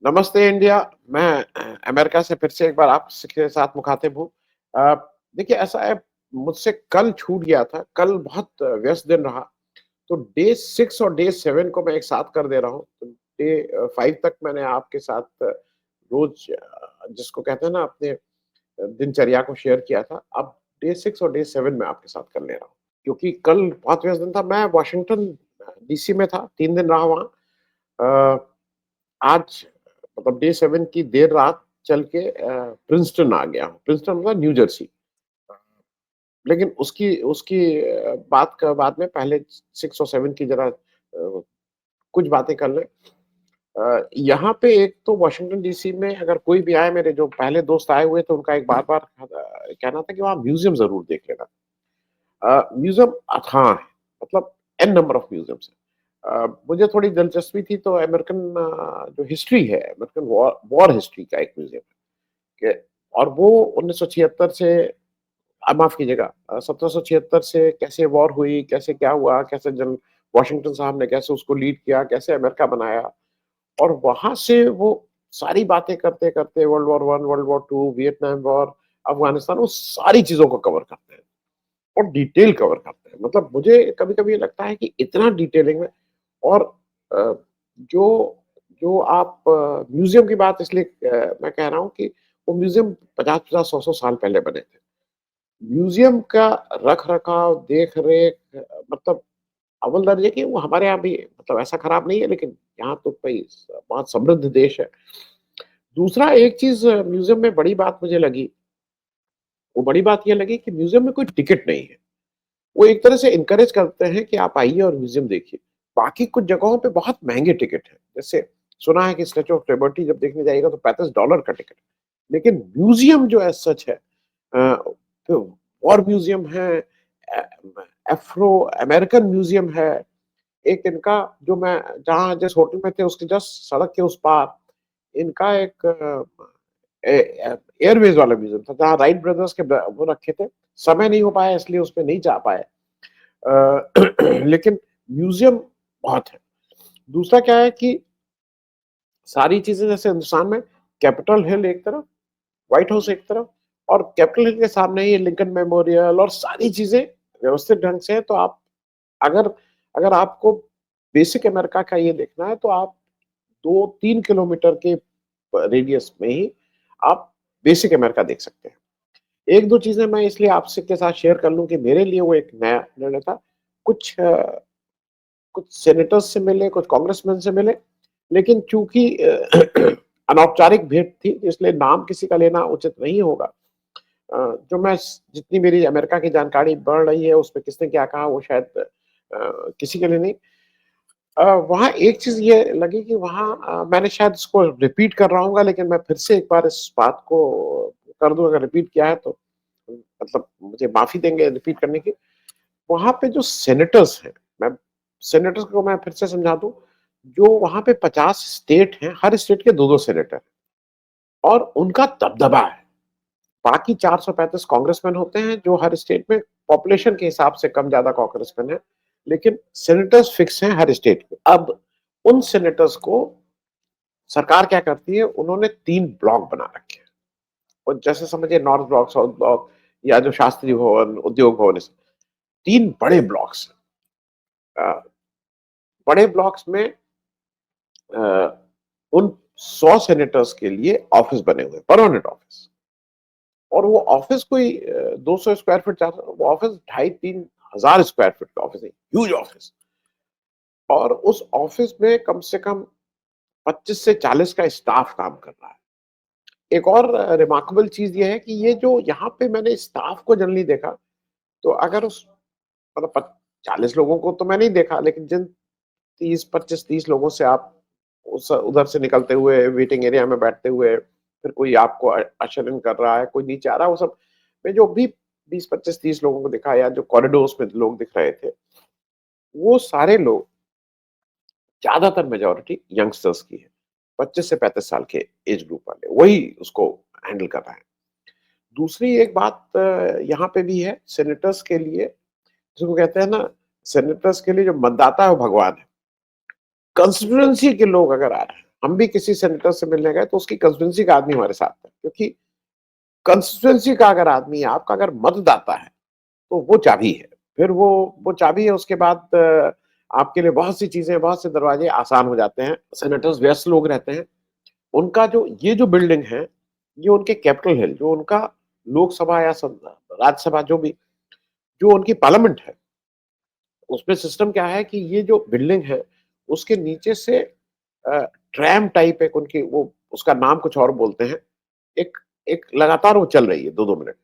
नमस्ते इंडिया। मैं अमेरिका से फिर से एक बार आपके साथ मुखातिब हूँ। अ, देखिए ऐसा है, मुझसे कल छूट गया था, कल बहुत व्यस्त दिन रहा, तो डे 6 और डे 7 को मैं एक साथ कर दे रहा हूँ। तो डे 5 तक मैंने आपके साथ रोज़ जिसको कहते हैं ना अपने दिनचर्या को शेयर किया था। अब डे 6 और डे 7 मैं आपके साथ कर ले रहा हूँ। क्योंकि कल बहुत व्यस्त दिन था, मैं वाशिंगटन डीसी में था, 3 दिन रहा वहाँ। अ, आज मतलब डे 7 की देर रात चल के प्रिंसटन आ गया हूँ। प्रिंसटन मतलब न्यू जर्सी। लेकिन उसकी उसकी बात का बाद में पहले 6 और 7 की ज़रा कुछ बातें कर लें। यहाँ पे एक तो वाशिंगटन डीसी में अगर कोई भी आए, मेरे जो पहले दोस्त आए हुए थे, उनका एक बार-बार कहना था कि वहाँ म्यूज़ियम ज़रूर देख लेना। म्यूज़ियम अथाह है, मतलब एन नंबर ऑफ म्यूज़ियम्स हैं। मुझे थोड़ी दिलचस्पी थी तो अमेरिकन जो हिस्ट्री है, अमेरिकन वॉर वॉर हिस्ट्री का एक म्यूज़ियम है कि और वो 1976 से माफ़ कीजिएगा 1776 से कैसे वॉर हुई, कैसे क्या हुआ, कैसे जनरल वाशिंगटन साहब ने कैसे उसको लीड किया, कैसे अमेरिका बनाया और वहाँ से वो सारी बातें करते-करते world war 1, world war 2, Vietnam war, Afghanistan, वो सारी चीज़ों को कवर करते हैं। और डिटेल कवर करते हैं। मतलब मुझे कभी-कभी लगता है कि इतना डिटेलिंग में और अ, जो जो आप म्यूज़ियम की बात इसलिए मैं कह रहा हूँ कि वो म्यूज़ियम 50-50, 100-100 साल पहले बने थे। म्यूज़ियम का रख-रखाव, देख-रेख मतलब अव्वल दर्जे की वो हमारे यहाँ भी मतलब ऐसा खराब नहीं है, लेकिन यहाँ तो भई बहुत समृद्ध देश है। दूसरा एक चीज़ म्यूज़ियम में बड़ी बात मुझे लगी, वो बड़ी बात ये लगी कि म्यूज़ियम में कोई टिकट नहीं है। वो एक तरह से एनकरेज करते हैं कि आप आइए और म्यूज़ियम देखिए। बाकी कुछ जगहों पे बहुत महँगे टिकट हैं। जैसे सुना है कि स्टैच्यू ऑफ लिबर्टी जब देखने जाइएगा तो $35 का टिकट है। लेकिन म्यूज़ियम जो एज़ सच है तो वॉर म्यूज़ियम है, अ, अफ्रो अमेरिकन म्यूज़ियम है। एक इनका जो मैं जहाँ जिस होटल में थे उसके जस्ट सड़क के उस पार इनका एक एयरवेज़ वाला म्यूज़ियम था, जहाँ राइट ब्रदर्स के ब वो रखे थे। समय नहीं हो पाया इसलिए उसमें नहीं जा पाए। लेकिन म्यूज़ियम बहुत है। दूसरा क्या है कि सारी चीज़ें जैसे हिंदुस्तान में कैपिटल हिल एक तरफ, व्हाइट हाउस एक तरफ और कैपिटल हिल के सामने ही लिंकन मेमोरियल और सारी चीज़ें व्यवस्थित ढंग से है, तो आप अगर अगर आपको बेसिक अमेरिका का ये देखना है, तो आप 2-3 किलोमीटर के रेडियस में ही आप बेसिक अमेरिका देख सकते हैं। 1-2 चीज़ें मैं इसलिए आपसे के साथ शेयर कर लूँ कि मेरे लिए वो एक नया निर्णय था। कुछ कुछ सेनेटर्स से मिले, कुछ कांग्रेसमैन से मिले, लेकिन चूँकि अनौपचारिक भेंट थी, इसलिए नाम किसी का लेना उचित नहीं होगा। जो मैं स जितनी मेरी अमेरिका की जानकारी बढ़ रही है, उसमें किसने क्या कहा, वो शायद किसी के लिए नहीं। वहाँ एक चीज़ ये लगी कि वहाँ मैंने शायद इसको रिपीट कर रहा हूँगा, लेकिन मैं फिर से एक बार इस बात को कर दूँ, अगर रिपीट किया है तो मतलब मुझे माफ़ी देंगे रिपीट करने की। वहाँ पे जो सेनेटर्स हैं, मैं सेनेटर्स को मैं फिर से समझा दूँ, जो वहाँ पे 50 स्टेट हैं, हर स्टेट के 2-2 सेनेटर और उनका दबदबा है। बाकी 435 कांग्रेसमैन होते हैं, जो हर स्टेट में पॉपुलेशन के हिसाब से कम-ज़्यादा कांग्रेसमैन हैं, लेकिन सेनेटर्स फिक्स हैं हर स्टेट के। अब उन सेनेटर्स को सरकार क्या करती है, उन्होंने 3 ब्लॉक बना रखे हैं और जैसे समझिए नॉर्थ ब्लॉक, साउथ ब्लॉक या जो शास्त्री भवन, उद्योग भवन, इस 3 बड़े ब्लॉक्स हैं। बड़े ब्लॉक्स में अ, उन 100 सेनेटर्स के लिए ऑफिस बने हुए हैं, परमानेंट ऑफिस और वो ऑफिस कोई 200 स्क्वायर फीट, 400, वो ऑफिस 2,500-3,000 स्क्वायर फीट का ऑफिस है, ह्यूज ऑफिस और उस ऑफिस में कम से कम 25 से 40 का स्टाफ काम कर रहा है। एक और रिमार्केबल चीज़ ये है कि ये जो यहाँ पे मैंने स्टाफ को जनरली देखा, तो अगर उस मतलब पच 40 लोगों को तो मैं नहीं देखा, लेकिन जिन 30, 25, 30 लोगों से आप उस उधर से निकलते हुए वेटिंग एरिया में बैठते हुए, फिर कोई आपको अशर इन कर रहा है, कोई नीचे आ रहा है, वो सब मैं जो भी 20, 25, 30 लोगों को दिखा या जो कॉरिडोर्स में लोग दिख रहे थे, वो सारे लोग ज़्यादातर मेजॉरिटी यंगस्टर्स की है। 25 से 35 साल के एज ग्रुप वाले, वही उसको हैंडल कर रहे हैं। दूसरी एक बात यहाँ पे भी है सेनेटर्स के लिए, जिसको कहते हैं ना, सेनेटर्स के लिए जो मतदाता है वो भगवान है। कंस्टिट्यूएंसी के लोग अगर आ रहे हैं, हम भी किसी सेनेटर से मिलने गए तो उसकी कंस्टिट्यूएंसी का आदमी हमारे साथ था, क्योंकि कंस्टिट्यूएंसी का अगर आदमी है, आपका अगर मतदाता है, तो वो चाबी है। फिर वो चाबी है, उसके बाद आपके लिए बहुत सी चीज़ें, बहुत से दरवाजे आसान हो जाते हैं। सेनेटर्स व्यस्त लोग रहते हैं। उनका जो ये जो बिल्डिंग है, ये उनके कैपिटल हिल, जो उनका लोकसभा या राज्यसभा जो भी, जो उनकी पार्लियामेंट है, उसमें सिस्टम क्या है कि ये जो बिल्डिंग है, उसके नीचे से अ, ट्रैम टाइप एक उनकी वो उसका नाम कुछ और बोलते हैं। एक एक लगातार वो चल रही है 2-2 मिनट।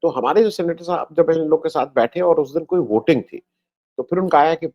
तो हमारे जो सेनेटर साहब जब इन लोग के साथ बैठे और उस दिन कोई वोटिंग थी, तो फिर उनका आया कि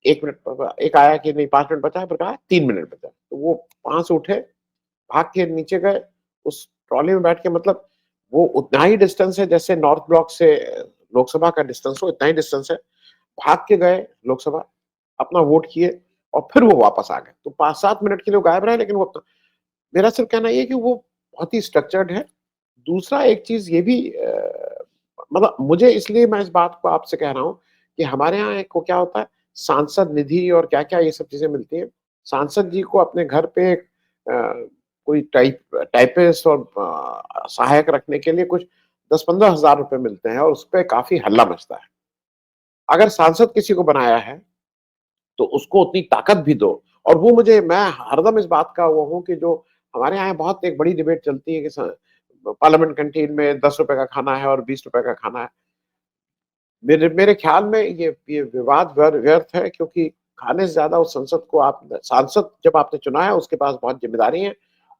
1 मिनट, एक आया कि नहीं 5 मिनट बचा है, फिर कहा 3 मिनट बचा है। तो वो वहाँ से उठे, भाग के नीचे गए, उस ट्रॉली में बैठ के, मतलब वो उतना ही डिस्टेंस है जैसे नॉर्थ ब्लॉक से लोकसभा का डिस्टेंस हो, इतना ही डिस्टेंस है। भाग के गए लोकसभा, अपना वोट किए और फिर वो वापस आ गए। तो 5-7 मिनट के लिए वो गायब रहे, लेकिन वो अपना, मेरा सिर्फ कहना ये है कि वो बहुत ही स्ट्रक्चर्ड है। दूसरा एक चीज़ ये भी मतलब मुझे, इसलिए मैं इस बात को आपसे कह रहा हूँ कि हमारे यहाँ एक को क्या होता है, सांसद निधि और क्या-क्या ये सब चीज़ें मिलती हैं। सांसद जी को अपने घर पे एक कोई टाइपिस्ट और सहायक रखने के लिए कुछ 10-15 हज़ार रुपए मिलते हैं और उसपे काफ़ी हल्ला मचता है। अगर सांसद किसी को बनाया है, तो उसको उतनी ताकत भी दो। और वो मुझे, मैं हरदम इस बात का वो हूँ कि जो हमारे यहाँ बहुत एक बड़ी डिबेट चलती है कि पार्लियामेंट कैंटीन में ₹10 का खाना है और ₹20 का खाना है। मेरे मेरे ख्याल में ये विवाद व्यर्थ है, क्योंकि खाने से ज़्यादा उस संसद को, आप सांसद जब आपने चुना है, उसके पास बहुत ज़िम्मेदारी है,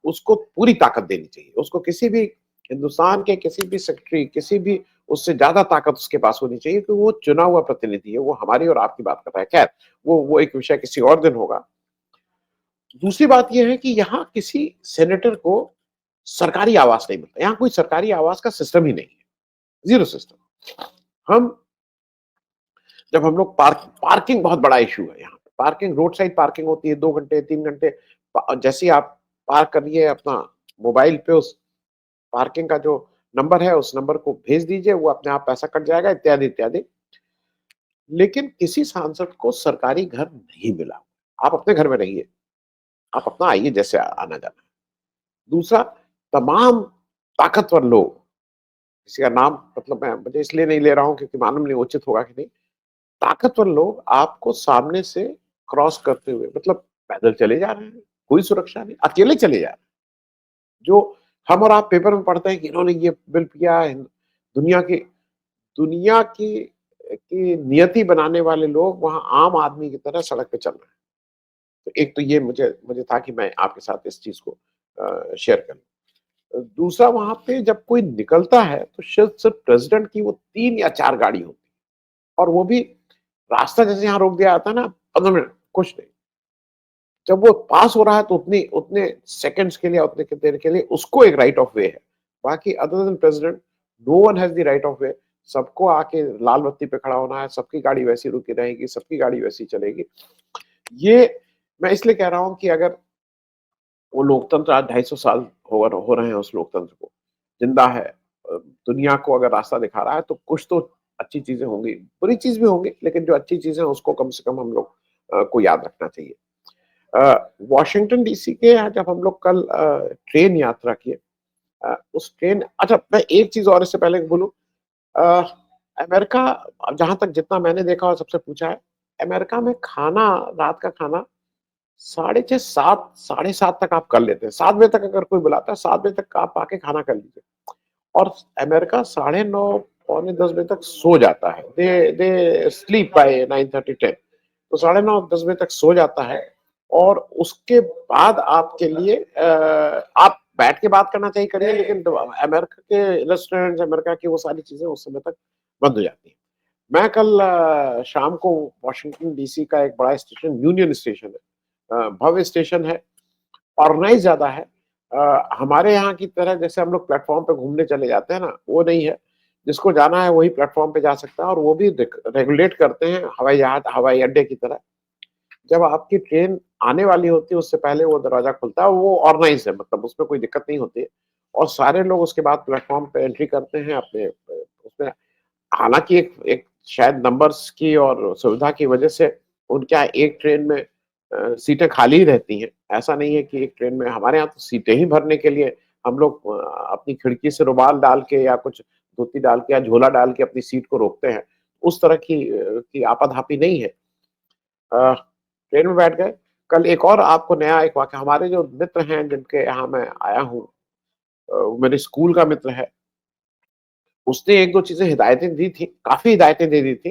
उसको पूरी ताकत देनी चाहिए। उसको किसी भी हिंदुस्तान के किसी भी सेक्रेटरी, किसी भी उससे ज़्यादा ताकत उसके पास होनी चाहिए, कि वो चुना हुआ प्रतिनिधि है, वो हमारी और आपकी बात कर रहा है। खैर, वो एक विषय किसी और दिन होगा। दूसरी बात ये है कि यहाँ किसी सेनेटर को सरकारी आवास नहीं मिलता। यहाँ कोई सरकारी आवास का सिस्टम ही नहीं है, ज़ीरो सिस्टम। हम जब हम लोग पार्किंग बहुत बड़ा इश्यू है यहाँ पे। पार्किंग, रोड साइड पार्किंग होती है 2 घंटे, 3 घंटे। जैसे ही आप पार्क करिए अपना मोबाइल पे, उस पार्किंग का जो नंबर है, उस नंबर को भेज दीजिए, वो अपने आप पैसा कट जाएगा, इत्यादि, इत्यादि। लेकिन किसी सांसद को सरकारी घर नहीं मिला। आप अपने घर में रहिए, आप अपना आइए जैसे आना-जाना है। दूसरा, तमाम ताकतवर लोग, किसी का नाम मतलब मैं मुझे इसलिए नहीं ले रहा हूँ क्योंकि मालूम नहीं उचित होगा कि नहीं। ताकतवर लोग आपको सामने से क्रॉस करते हुए, मतलब पैदल चले जा रहे हैं, कोई सुरक्षा नहीं, अकेले चले जा रहे हैं। जो हम और आप पेपर में पढ़ते हैं कि इन्होंने ये बिल किया है, दुनिया की नियति बनाने वाले लोग वहाँ आम आदमी की तरह सड़क पे चल रहे हैं। तो एक तो ये मुझे मुझे था कि मैं आपके साथ इस चीज़ को शेयर करूँ। दूसरा, वहाँ पे जब कोई निकलता है तो शायद सिर्फ प्रेज़िडेंट की वो 3 या 4 गाड़ी होती है, और वो भी रास्ता जैसे यहाँ रोक दिया जाता है ना, 15 मिनट, कुछ नहीं। जब वो पास हो रहा है तो उतनी उतने सेकंड्स के लिए, उतने की देर के लिए उसको एक राइट ऑफ वे है। बाकी other than president, no one has the right of way. सबको आके लाल बत्ती पे खड़ा होना है, सबकी गाड़ी वैसी रुकी रहेगी, सबकी गाड़ी वैसी चलेगी। ये मैं इसलिए कह रहा हूँ कि अगर वो लोकतंत्र आज 250 साल हो रहे हैं उस लोकतंत्र को, ज़िंदा है। दुनिया को अगर रास्ता दिखा रहा है, तो कुछ तो अच्छी चीज़ें होंगी, बुरी चीज़ भी होंगी, लेकिन जो अच्छी चीज़ें हैं उसको कम से कम हम लोग को याद रखना चाहिए। वॉशिंगटन डीसी के यहाँ जब हम लोग कल ट्रेन यात्रा किए, उस ट्रेन, अच्छा मैं एक चीज़ और इससे पहले बोलूँ, अ, अमेरिका, जहाँ तक जितना मैंने देखा और सबसे पूछा है, अमेरिका में खाना, रात का खाना साढ़े 6, 7, साढ़े 7 तक आप कर लेते हैं। 7 बजे तक अगर कोई बुलाता है, 7 बजे तक आप आके खाना कर लीजिए। और अमेरिका साढ़े 9, पौने 10 बजे तक सो जाता है। दे दे स्लीप बाय 9:30, 10। तो साढ़े 9, 10 बजे तक सो जाता है, और उसके बाद आपके लिए आप बैठ के बात करना चाहिए, करिए, लेकिन अमेरिका के रेस्टोरेंट्स, अमेरिका की वो सारी चीज़ें उस समय तक बंद हो जाती हैं। मैं कल शाम को वाशिंगटन डीसी का एक बड़ा स्टेशन, यूनियन स्टेशन है, भव्य स्टेशन है, ऑर्गेनाइज़ ज़्यादा है। हमारे यहाँ की तरह जैसे हम लोग प्लेटफ़ॉर्म पे घूमने चले जाते हैं ना, वो नहीं है। जिसको जाना है वही प्लेटफ़ॉर्म पे जा सकता है, और वो भी रेगुलेट करते हैं हवाई अड्डे की तरह। जब आपकी ट्रेन आने वाली होती है, उससे पहले वो दरवाज़ा खुलता है, वो ऑर्गेनाइज़ है, मतलब उसमें कोई दिक्कत नहीं होती है, और सारे लोग उसके बाद प्लेटफ़ॉर्म पे एंट्री करते हैं अपने उसमें। हालाँकि एक एक शायद नंबर्स की और सुविधा की वजह से उनके यहाँ एक ट्रेन में सीटें खाली ही रहती हैं। ऐसा नहीं है कि एक ट्रेन में हमारे यहाँ तो सीटें ही भरने के लिए हम लोग अपनी खिड़की से रुमाल डाल के या कुछ धोती डाल के या झोला डाल के अपनी सीट को रोकते हैं। उस तरह की आपाधापी नहीं है। ट्रेन में बैठ गए। कल एक और आपको नया एक वाक़या, हमारे जो मित्र हैं जिनके यहाँ मैं आया हूँ, मेरे स्कूल का मित्र है, उसने 1-2 चीज़ें हिदायतें दी थी, काफ़ी हिदायतें दे दी थी,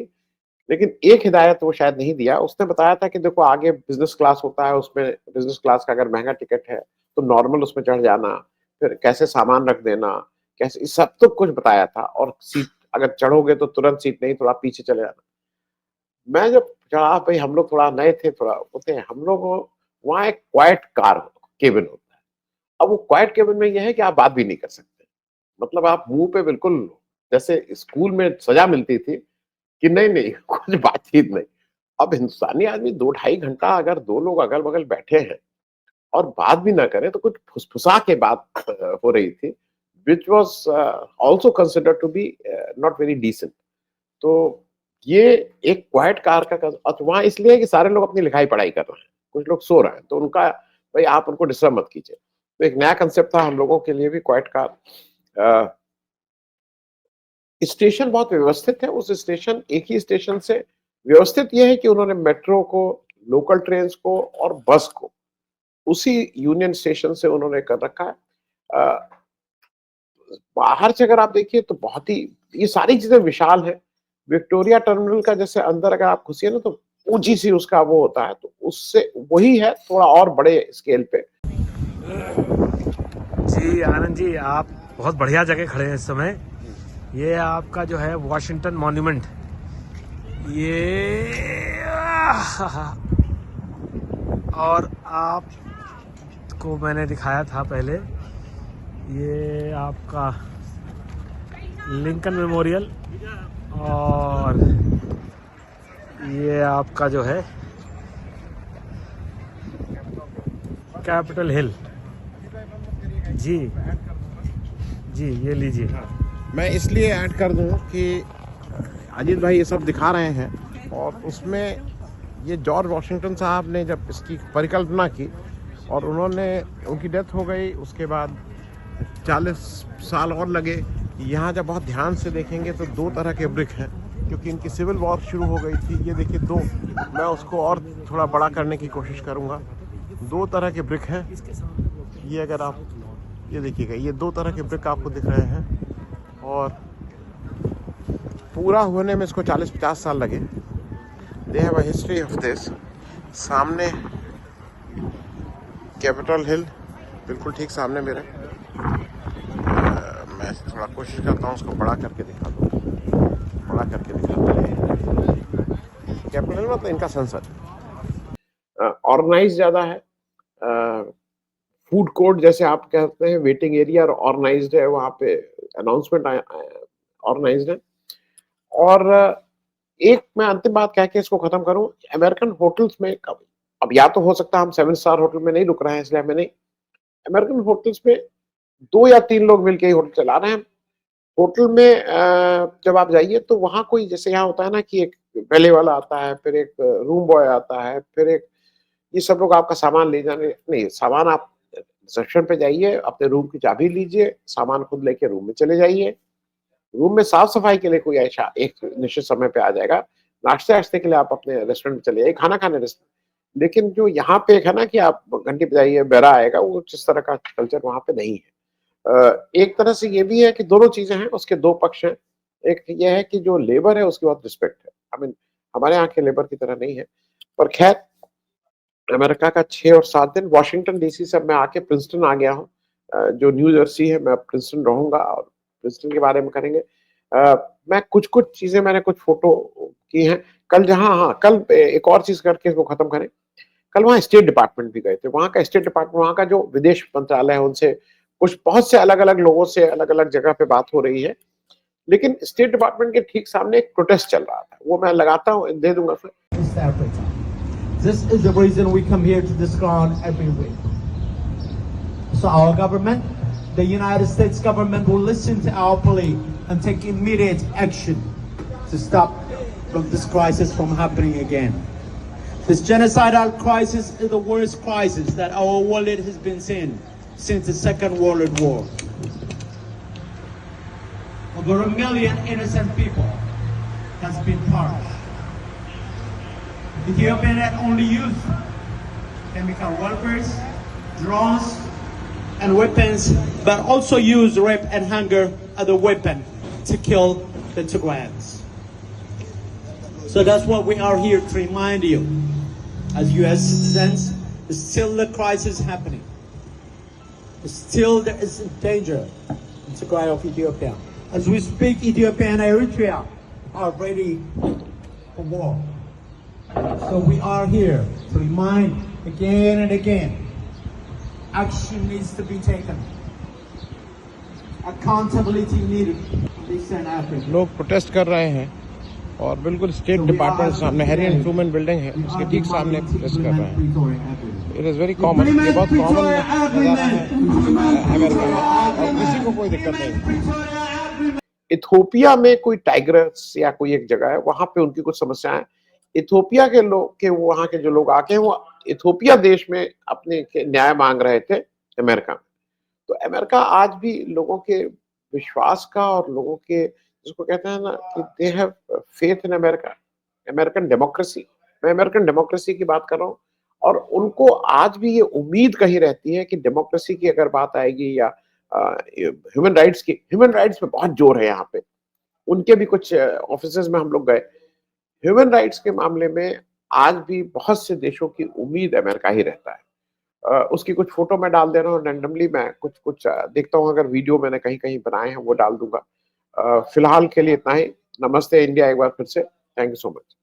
लेकिन एक हिदायत वो शायद नहीं दिया। उसने बताया था कि देखो आगे बिज़नेस क्लास होता है, उसमें बिज़नेस क्लास का अगर महँगा टिकट है, तो नॉर्मल उसमें चढ़ जाना, फिर कैसे सामान रख देना, कैसे, ये सब तो कुछ बताया था, और सीट अगर चढ़ोगे तो तुरंत सीट नहीं, थोड़ा पीछे चले जाना। मैं जब चढ़ा, भई हम लोग थोड़ा नए थे, थोड़ा होते हैं, हम लोग वहाँ एक क्वाइट कार केबिन होता है। अब वो क्वाइट केबिन में ये है कि आप बात भी नहीं कर सकते। मतलब आप मुँह पे बिल्कुल जैसे स्कूल में सज़ा मिलती थी कि नहीं-नहीं कुछ बातचीत नहीं। अब हिंदुस्तानी आदमी 2 ढाई घंटा अगर 2 लोग अगल-बगल बैठे हैं और बात भी ना करें, तो कुछ फुसफुसा के बात हो रही थी, which was also considered to be not very decent. तो ये एक क्वाइट कार का वहाँ इसलिए है कि सारे लोग अपनी लिखाई-पढ़ाई कर रहे हैं, कुछ लोग सो रहे हैं, तो उनका भई आप उनको डिस्टर्ब मत कीजिए। तो एक नया कांसेप्ट था हम लोगों के लिए भी क्वाइट कार। अ, स्टेशन बहुत व्यवस्थित है, उस स्टेशन, एक ही स्टेशन से व्यवस्थित ये है कि उन्होंने मेट्रो को, लोकल ट्रेन्स को और बस को उसी यूनियन स्टेशन से उन्होंने कर रखा है। अ, बाहर से अगर आप देखिए तो बहुत ही ये सारी चीज़ें विशाल हैं। विक्टोरिया टर्मिनल का जैसे अंदर अगर आप घुसिए ना, तो ऊँची-सी उसका वो होता है, तो उससे वही है थोड़ा और बड़े स्केल पे। जी आनंद जी, आप बहुत बढ़िया जगह खड़े हैं इस समय। ये आपका जो है वॉशिंगटन मॉन्यूमेंट, ये और आपको मैंने दिखाया था पहले, ये आपका लिंकन मेमोरियल, और ये आपका जो है कैपिटल हिल। जी जी, ये लीजिए। मैं इसलिए ऐड कर दूं कि अजीत भाई ये सब दिखा रहे हैं, और उसमें ये जॉर्ज वॉशिंगटन साहब ने जब इसकी परिकल्पना की और उनकी डेथ हो गई, उसके बाद 40 साल और लगे। यहाँ जब बहुत ध्यान से देखेंगे तो 2 तरह के ब्रिक हैं, क्योंकि इनकी सिविल वॉर शुरू हो गई थी। ये देखिए 2, मैं उसको और थोड़ा बड़ा करने की कोशिश करूँगा। 2 तरह के ब्रिक हैं ये, अगर आप ये देखिएगा, ये 2 तरह के ब्रिक आपको दिख रहे हैं, और पूरा होने में इसको 40-50 साल लगे। They have a history of this. सामने कैपिटल हिल, बिल्कुल ठीक सामने मेरे। मैं थोड़ा कोशिश करता हूँ उसको बड़ा करके दिखा दूँ, बड़ा करके दिखा दूँ। कैपिटल हिल मतलब इनका संसद। ऑर्गेनाइज ज़्यादा है। फूड कोर्ट जैसे आप कहते हैं, वेटिंग एरिया ऑर्गेनाइज्ड है, वहाँ पे अनाउंसमेंट ऑर्गेनाइज्ड है। और एक मैं अंतिम बात कह के इसको खत्म करूँ, अमेरिकन होटल्स में अब या तो हो सकता है हम 7 स्टार होटल में नहीं रुक रहे हैं, इसलिए हमें नहीं, अमेरिकन होटल्स में 2 या 3 लोग मिलके ही होटल चला रहे हैं। होटल में जब आप जाइए तो वहाँ कोई, जैसे यहाँ होता है ना कि एक पहले वाला आता है, फिर एक रूम बॉय आता है, फिर एक, ये सब लोग आपका सामान ले जाने नहीं, सामान आप रिसेप्शन पे जाइए, अपने रूम की चाबी लीजिए, सामान खुद लेके रूम में चले जाइए। रूम में साफ-सफाई के लिए कोई ऐसा एक निश्चित समय पे आ जाएगा। नाश्ते-वाश्ते के लिए आप अपने रेस्टोरेंट में चले जाइए, खाना खाने लेकिन जो यहाँ पे एक है ना कि आप घंटी बजाइए, बेरा आएगा, वो जिस तरह का कल्चर वहाँ पे नहीं है। एक तरह से ये भी है कि दोनों चीज़ें हैं, उसके 2 पक्ष हैं। एक ये है कि जो लेबर है उसकी बहुत रिस्पेक्ट है। आई मीन हमारे यहाँ के लेबर की तरह नहीं है। पर ख़ैर, अमेरिका का 6 और 7 दिन, वॉशिंगटन डीसी से मैं आके प्रिंसटन आ गया हूँ। जो न्यू जर्सी है, मैं प्रिंसटन रहूँगा और प्रिंसटन के बारे में करेंगे। मैं कुछ-कुछ चीज़ें, मैंने कुछ फ़ोटो की हैं। कल जहाँ, हाँ, कल एक और चीज़ करके इसको खत्म करें। कल वहाँ स्टेट डिपार्टमेंट भी गए थे। वहाँ का स्टेट डिपार्टमेंट, वहाँ का जो विदेश मंत्रालय है, उनसे कुछ बहुत से अलग-अलग लोगों से अलग-अलग जगह पे बात हो रही है। लेकिन स्टेट डिपार्टमेंट के ठीक सामने एक प्रोटेस्ट चल रहा था। वो मैं लगाता हूँ, दे दूँगा फिर। This is the reason we come here to this ground every week. So our government, the United States government, will listen to our plea and take immediate action to stop this crisis from happening again. This genocidal crisis is the worst crisis that our world has been seeing since the Second World War. Over 1 million innocent people has been perished. Ethiopia not only used chemical weapons, drones, and weapons, but also used rape and hunger as a weapon to kill the Tigrayans. So that's what we are here to remind you, as U.S. citizens, still the crisis happening. Still there is danger in Tigray of Ethiopia. As we speak, Ethiopia and Eritrea are ready for war. So we are here to remind again and again, action needs to be taken. Accountability needed in Eastern Africa. लोग protest कर रहे हैं और बिल्कुल state department सामने हेरियन Truman building है, उसके ठीक सामने प्रोटेस्ट कर रहे हैं। इट इज वेरी कॉमन, ये बहुत कॉमन नज़ारा है अमेरिका में और किसी को कोई दिक्कत नहीं। इथियोपिया में कोई टाइग्रस या कोई एक जगह है, वहां पे उनकी कुछ समस्याएं हैं। इथियोपिया के लोग के वहां के जो लोग आके वो इथियोपिया देश में अपने के न्याय मांग रहे थे अमेरिका में। तो अमेरिका आज भी लोगों के विश्वास का और लोगों के जिसको कहते हैं ना कि they have faith in America, American democracy. मैं अमेरिकन डेमोक्रेसी की बात कर रहा हूँ और उनको आज भी ये उम्मीद कहीं रहती है कि डेमोक्रेसी की अगर बात आएगी या ह्यूमन राइट्स की, ह्यूमन राइट्स पे बहुत जोर है यहाँ पे। उनके भी कुछ ऑफिसेज में हम लोग गए, ह्यूमन राइट्स के मामले में आज भी बहुत से देशों की उम्मीद अमेरिका ही रहता है। उसकी कुछ फोटो मैं डाल दे रहा हूँ रैंडमली, मैं कुछ देखता हूँ, अगर वीडियो मैंने कहीं कहीं बनाए हैं वो डाल दूंगा। फिलहाल के लिए इतना ही। नमस्ते इंडिया एक बार फिर से, थैंक यू सो मच।